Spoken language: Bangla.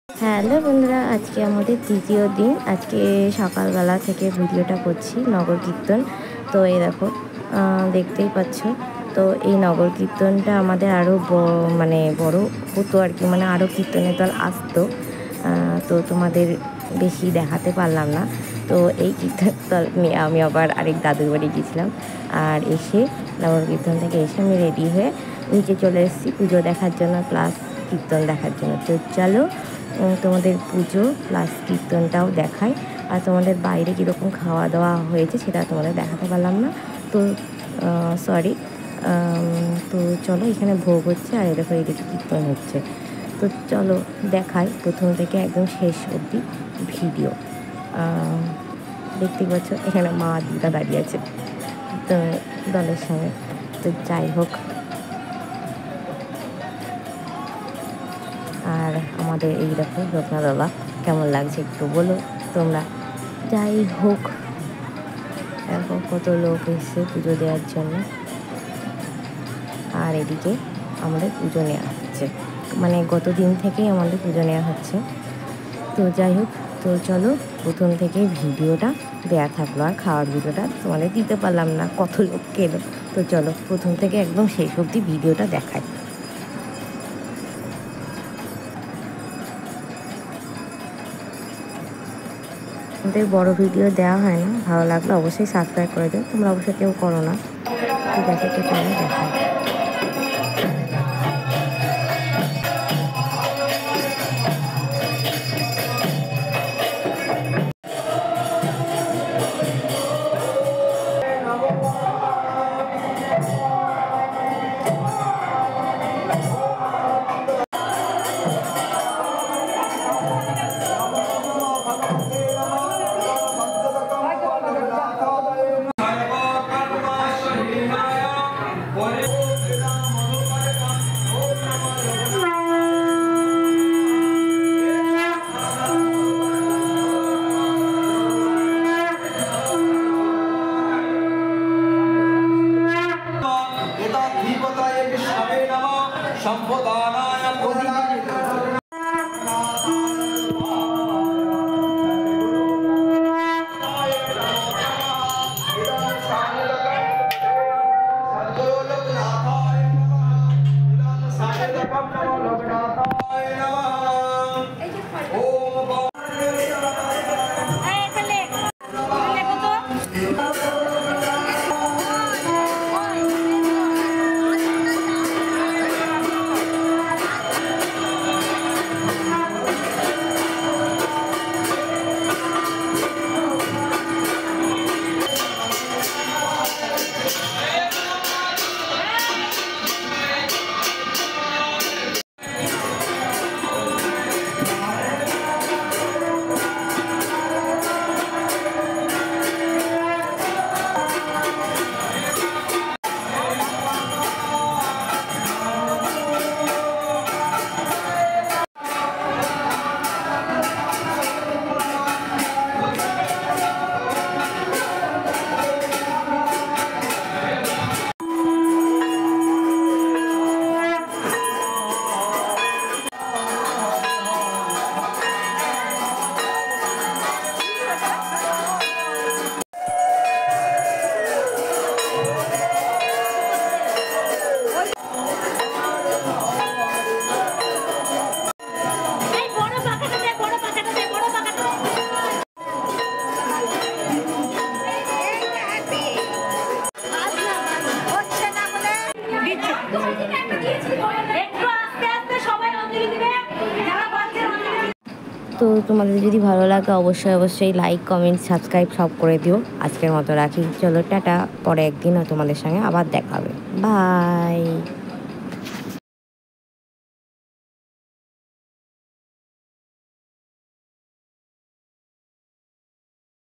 হ্যালো বন্ধুরা, আজকে আমাদের তৃতীয় দিন। আজকে সকালবেলা থেকে ভিডিওটা করছি নগর কীর্তন। তো এই দেখো, দেখতেই পাচ্ছ। তো এই নগর কীর্তনটা আমাদের আরও মানে বড় হতো আর কি, মানে আরও কীর্তনের দল আসতো। তো তোমাদের বেশি দেখাতে পারলাম না। তো এই কীর্তন দল নিয়ে আমি আবার আরেক দাদুর বাড়ি গিয়েছিলাম। আর এসে নগর কীর্তন থেকে এসে আমি রেডি হয়ে নিচে চলে এসেছি পুজো দেখার জন্য প্লাস কীর্তন দেখার জন্য। তো চলো তোমাদের পুজো প্লাস কীর্তনটাও দেখায়। আর তোমাদের বাইরে কীরকম খাওয়া দাওয়া হয়েছে সেটা তোমাদের দেখাতে পারলাম না, তো সরি। তো চলো, এখানে ভোগ হচ্ছে আর এরকম এদিকে কীর্তন হচ্ছে। তো চলো দেখাই প্রথম থেকে একদম শেষ অবধি ভিডিও। দেখতেই পাচ্ছ এখানে মা দিদা দাঁড়িয়ে আছে তো দলের সঙ্গে। তো যাই হোক, আর আমাদের এই দেখো রত্নাদাদা কেমন লাগছে একটু বলো তোমরা। যাই হোক, এখন কত লোক এসছে পুজো দেওয়ার জন্য। আর এদিকে আমাদের পুজো নেওয়া হচ্ছে, মানে গত দিন থেকেই আমাদের পুজো নেওয়া হচ্ছে। তো যাই হোক, তো চলো প্রথম থেকে ভিডিওটা দেয়া থাকলো। আর খাওয়ার ভিডিওটা তোমাদের দিতে পারলাম না, কত লোক এলো। তো চলো প্রথম থেকে একদম শেষ অবধি ভিডিওটা দেখাই। আমাদের বড় ভিডিও দেওয়া হয় না, ভালো লাগলে অবশ্যই সাবস্ক্রাইব করে দিও। তোমরা অবশ্যই কেউ করো না, ঠিক আছে? তো চলো দেখাই। তো তোমাদের যদি ভালো লাগে অবশ্যই লাইক কমেন্ট সাবস্ক্রাইব সব করে দিও। আজকের মতো রাখি, চলো টাটা। পরে একদিন তোমাদের সঙ্গে আবার দেখা হবে, বাই।